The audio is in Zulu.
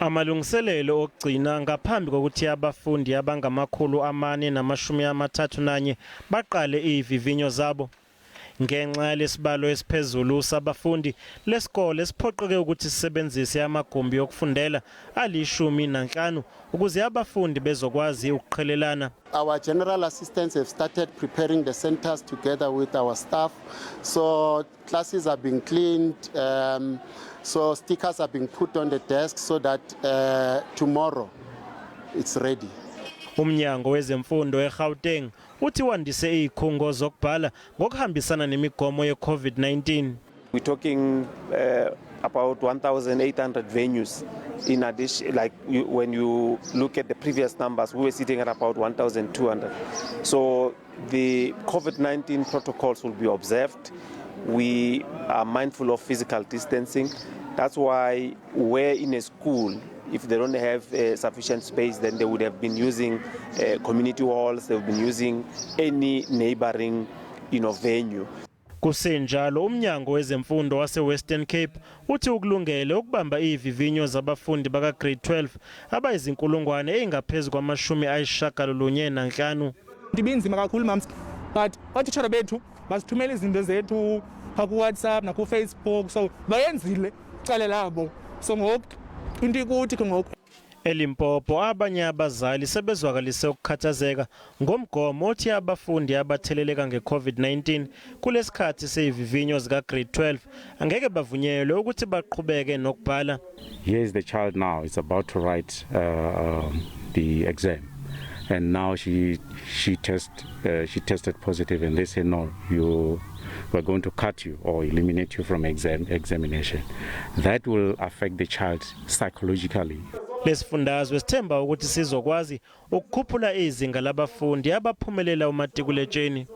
Amalungiselelo okugcina ngaphambi kokuthi abafundi abangama431 baqale izivivinyo zabo. Ngenxa yalesibalo esiphezulu sabafundi, lesikole siphoqeke ukuthi sisebenzise amagumbi okufundela ali-15 ukuze abafundi bezokwazi ukuqhelelana. Our general assistants have started preparing the centers together with our staff. So classes are being cleaned, so stickers are being put on the desk so that tomorrow it's ready. Umnyango wemfundo eGauteng uthi wandise izikhungo zokubhala ngokuhambisana nemigomo ye-COVID-19. We're talking about 1,800 venues. In addition, when you look at the previous numbers, we were sitting at about 1,200. So the COVID-19 protocols will be observed. We are mindful of physical distancing. That's why we're in a school. If they don't have sufficient space, then they would have been using community halls, they've been using any neighboring venue. Kusenjalo umnyango wemfundo wase-Western Cape uthi ukulungele ukubamba izivivinyo zabafundi baka-grade 12 abayizinkulungwane eyingaphezu kwama-95. Ndibinzima kakhulu mams, but otitshala bethu basithumela izinto zethu ku-WhatsApp naku-Facebook, so bayenzile icala labo. So ngoku into ikuthi ke ngoku eLimpopo abanye abazali sebezwakalise ukukhathazeka ngomgomo othi abafundi abatheleleka nge-COVID-19 kulesikhathi sezivivinyo zika-grade 12 angeke bavunyelwe ukuthi baqhubeke nokubhala. Here is the child now, it's about to write the exam, and now she tested positive, and they say no, we're going to cut you or eliminate you from examination. That will affect the child psychologically. Lesifundazwe sithemba ukuthi sizokwazi ukukhuphula izinga labafundi abaphumelela umatikuletsheni.